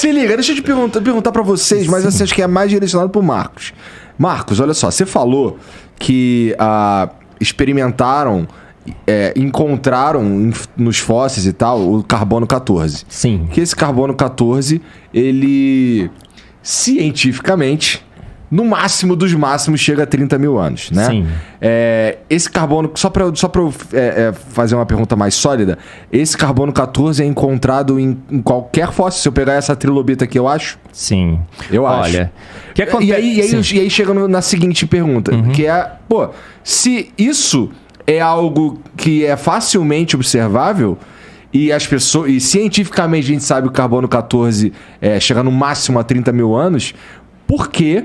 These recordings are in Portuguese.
Se liga, deixa eu te perguntar pra vocês, mas assim, acho que é mais direcionado pro Marcos. Marcos, olha só, você falou que experimentaram, encontraram nos fósseis e tal, o carbono 14. Sim. Que esse carbono 14, ele cientificamente, no máximo dos máximos, chega a 30 mil anos, né? Sim. Esse carbono, só pra eu fazer uma pergunta mais sólida, esse carbono 14 é encontrado em qualquer fóssil. Se eu pegar essa trilobita aqui, eu acho? Sim. Eu acho. Olha, que acontece... E aí chega na seguinte pergunta, que é, se isso é algo que é facilmente observável e as pessoas, e cientificamente a gente sabe que o carbono 14 chega no máximo a 30 mil anos, por que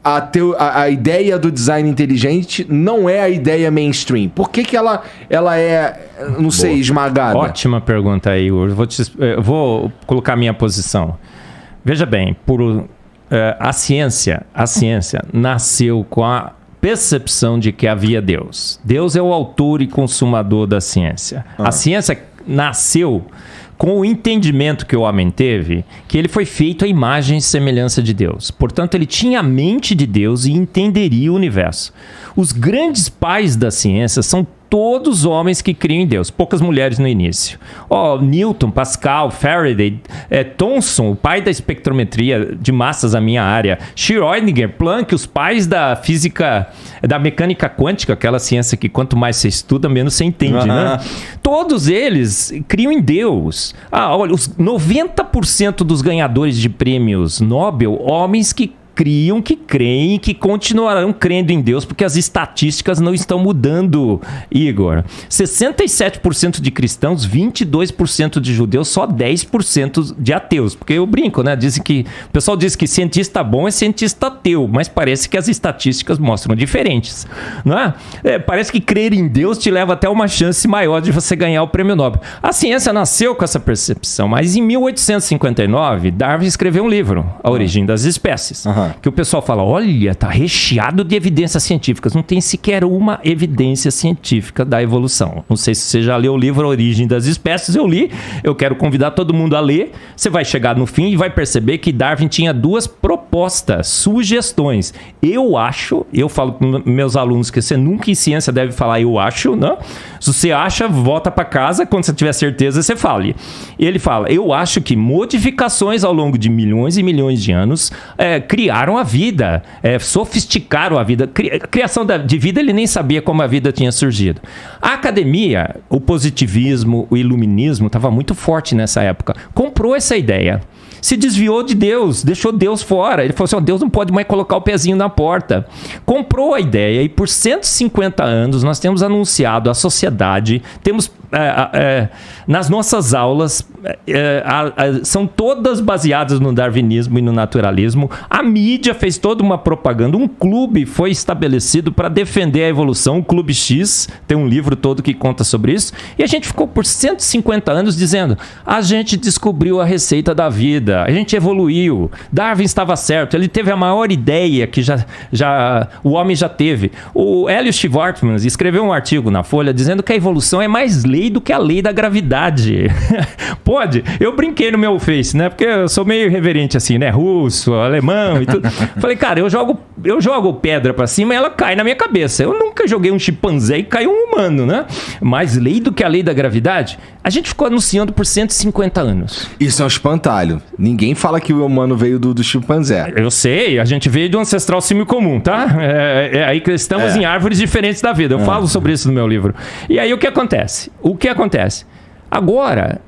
a ideia do design inteligente não é a ideia mainstream? Por que ela é, não sei, esmagada? Ótima pergunta aí, Igor. Eu vou colocar a minha posição. Veja bem, a ciência nasceu com a percepção de que havia Deus. Deus é o autor e consumador da ciência. A ciência nasceu com o entendimento que o homem teve, que ele foi feito à imagem e semelhança de Deus. Portanto, ele tinha a mente de Deus e entenderia o universo. Os grandes pais da ciência são todos homens que criam em Deus, poucas mulheres no início. Newton, Pascal, Faraday, Thomson, o pai da espectrometria de massas, a minha área, Schrödinger, Planck, os pais da física, da mecânica quântica, aquela ciência que quanto mais você estuda, menos você entende, né? Todos eles criam em Deus. Olha, os 90% dos ganhadores de prêmios Nobel, homens que criam, que creem, que continuarão crendo em Deus, porque as estatísticas não estão mudando, Igor. 67% de cristãos, 22% de judeus, só 10% de ateus. Porque eu brinco, né? O pessoal diz que cientista bom é cientista ateu, mas parece que as estatísticas mostram diferentes, não é? Parece que crer em Deus te leva até uma chance maior de você ganhar o prêmio Nobel. A ciência nasceu com essa percepção, mas em 1859, Darwin escreveu um livro, A Origem das Espécies. Que o pessoal fala, olha, tá recheado de evidências científicas. Não tem sequer uma evidência científica da evolução. Não sei se você já leu o livro A Origem das Espécies. Eu li, eu quero convidar todo mundo a ler. Você vai chegar no fim e vai perceber que Darwin tinha duas propostas, sugestões. Eu falo para meus alunos que você nunca em ciência deve falar eu acho, não? Se você acha, volta para casa, quando você tiver certeza, você fale. Ele fala, eu acho que modificações ao longo de milhões e milhões de anos criaram a vida, sofisticaram a vida. A criação de vida, ele nem sabia como a vida tinha surgido. A academia, o positivismo, o iluminismo, estava muito forte nessa época. Comprou essa ideia. Se desviou de Deus, deixou Deus fora. Ele falou assim, Deus não pode mais colocar o pezinho na porta. Comprou a ideia e por 150 anos nós temos anunciado à sociedade, temos nas nossas aulas, são todas baseadas no darwinismo e no naturalismo. A mídia fez toda uma propaganda. Um clube foi estabelecido para defender a evolução, o Clube X, tem um livro todo que conta sobre isso. E a gente ficou por 150 anos dizendo, a gente descobriu a receita da vida, a gente evoluiu, Darwin estava certo, ele teve a maior ideia que o homem já teve. O Hélio Schwartzman escreveu um artigo na Folha dizendo que a evolução é mais lei do que a lei da gravidade. Pode? Eu brinquei no meu Face, né? Porque eu sou meio irreverente assim, né? Russo, alemão e tudo. Falei, cara, eu jogo pedra pra cima e ela cai na minha cabeça. Eu nunca joguei um chimpanzé e caiu um humano, né? Mais lei do que a lei da gravidade? A gente ficou anunciando por 150 anos. Isso é um espantalho. Ninguém fala que o humano veio do chimpanzé. Eu sei, a gente veio de um ancestral símio comum, tá? Aí que estamos em árvores diferentes da vida. Eu falo sobre isso no meu livro. E aí o que acontece? Agora,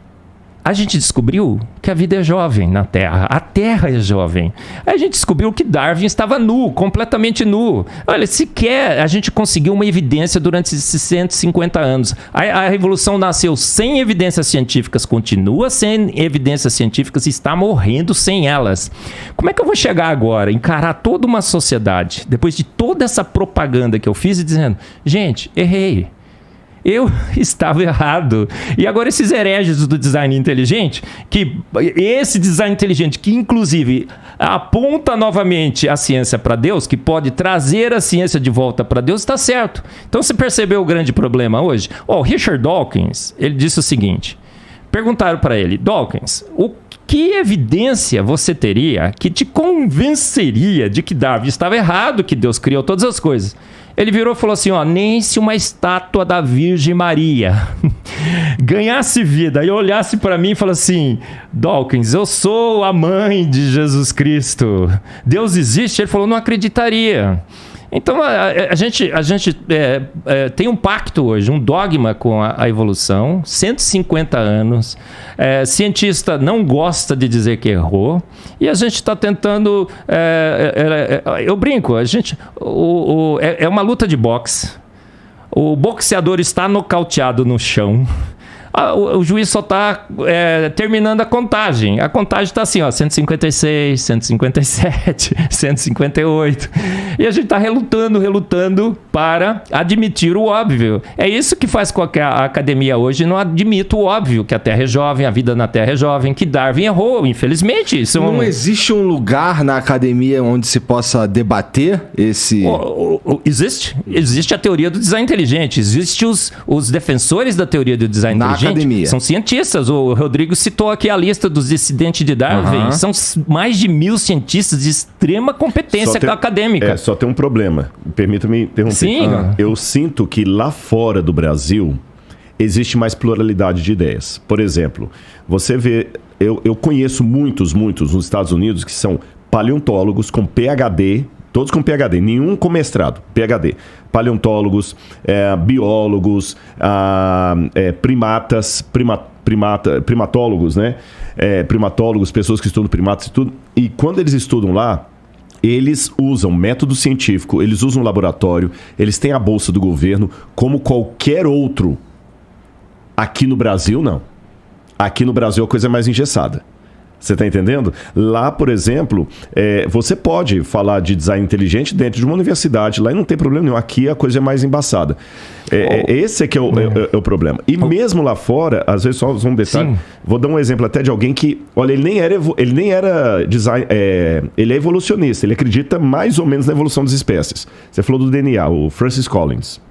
a gente descobriu que a vida é jovem na Terra. A Terra é jovem. A gente descobriu que Darwin estava nu, completamente nu. Olha, sequer a gente conseguiu uma evidência durante esses 150 anos. A Revolução nasceu sem evidências científicas, continua sem evidências científicas e está morrendo sem elas. Como é que eu vou chegar agora, encarar toda uma sociedade, depois de toda essa propaganda que eu fiz e dizendo, gente, errei. Eu estava errado. E agora esses hereges do design inteligente, esse design inteligente que inclusive aponta novamente a ciência para Deus, que pode trazer a ciência de volta para Deus, está certo. Então você percebeu o grande problema hoje? Richard Dawkins, ele disse o seguinte, perguntaram para ele, Dawkins, Que evidência você teria que te convenceria de que Darwin estava errado, que Deus criou todas as coisas? Ele virou e falou assim, ó, nem se uma estátua da Virgem Maria ganhasse vida e olhasse para mim e falasse assim, Dawkins, eu sou a mãe de Jesus Cristo, Deus existe? Ele falou, não acreditaria. Então, a gente tem um pacto hoje, um dogma com a evolução, 150 anos, cientista não gosta de dizer que errou, e a gente está tentando, eu brinco, é uma luta de boxe, o boxeador está nocauteado no chão, o juiz só está terminando a contagem está assim, ó, 156, 157, 158. E a gente está relutando para admitir o óbvio. É isso que faz com que a academia hoje não admita o óbvio, que a Terra é jovem, a vida na Terra é jovem, que Darwin errou, infelizmente. Não existe um lugar na academia onde se possa debater esse... Existe a teoria do design inteligente, existem os defensores da teoria do design inteligente. Academia. São cientistas. O Rodrigo citou aqui a lista dos dissidentes de Darwin. São mais de 1.000 cientistas de extrema competência acadêmica. Só tem um problema. Permita-me interromper. Sim. Eu sinto que lá fora do Brasil existe mais pluralidade de ideias. Por exemplo, você vê... Eu conheço muitos nos Estados Unidos que são paleontólogos com PhD, todos com PhD, nenhum com mestrado, PhD. Paleontólogos, biólogos, primatólogos, né? Primatólogos, pessoas que estudam primatas e tudo. E quando eles estudam lá, eles usam método científico, eles usam laboratório, eles têm a bolsa do governo, como qualquer outro. Aqui no Brasil, não. Aqui no Brasil a coisa é mais engessada. Você está entendendo? Lá, por exemplo, você pode falar de design inteligente dentro de uma universidade. Lá não tem problema nenhum. Aqui a coisa é mais embaçada. Esse é que é o problema. E mesmo lá fora, às vezes só um detalhe. Sim. Vou dar um exemplo até de alguém que... Olha, ele nem era design... ele é evolucionista. Ele acredita mais ou menos na evolução das espécies. Você falou do DNA, o Francis Collins.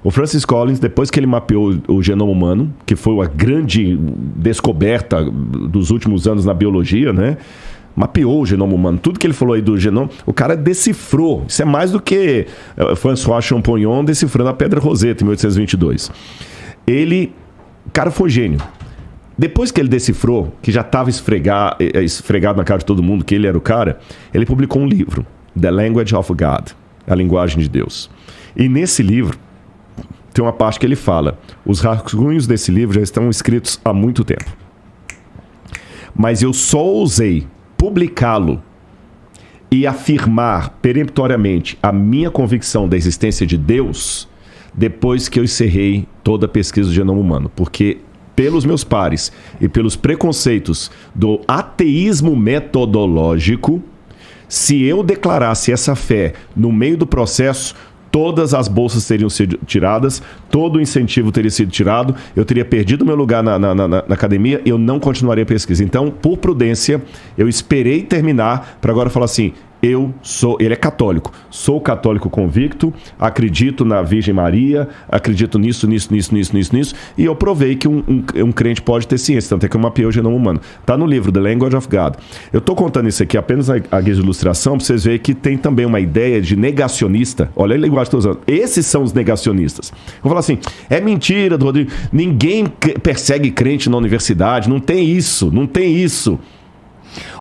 O Francis Collins, depois que ele mapeou o genoma humano, que foi a grande descoberta dos últimos anos na biologia, né? Mapeou o genoma humano. Tudo que ele falou aí do genoma, o cara decifrou. Isso é mais do que François Champollion decifrando a Pedra Roseta em 1822. O cara foi gênio. Depois que ele decifrou, que já estava esfregado na cara de todo mundo, que ele era o cara, ele publicou um livro, The Language of God, a linguagem de Deus. E nesse livro, tem uma parte que ele fala, os rascunhos desse livro já estão escritos há muito tempo. Mas eu só ousei publicá-lo e afirmar peremptoriamente a minha convicção da existência de Deus depois que eu encerrei toda a pesquisa do genoma humano. Porque pelos meus pares e pelos preconceitos do ateísmo metodológico, se eu declarasse essa fé no meio do processo, todas as bolsas teriam sido tiradas, todo o incentivo teria sido tirado, eu teria perdido meu lugar na academia e eu não continuaria a pesquisa. Então, por prudência, eu esperei terminar para agora falar assim, ele é católico, sou católico convicto, acredito na Virgem Maria, acredito nisso, e eu provei que um crente pode ter ciência, tanto é que eu mapeei o genoma humano. Está no livro The Language of God. Eu estou contando isso aqui apenas a guisa de ilustração, para vocês verem que tem também uma ideia de negacionista. Olha a linguagem que estou usando. Esses são os negacionistas. Eu vou falar assim, é mentira, Rodrigo, ninguém persegue crente na universidade, não tem isso.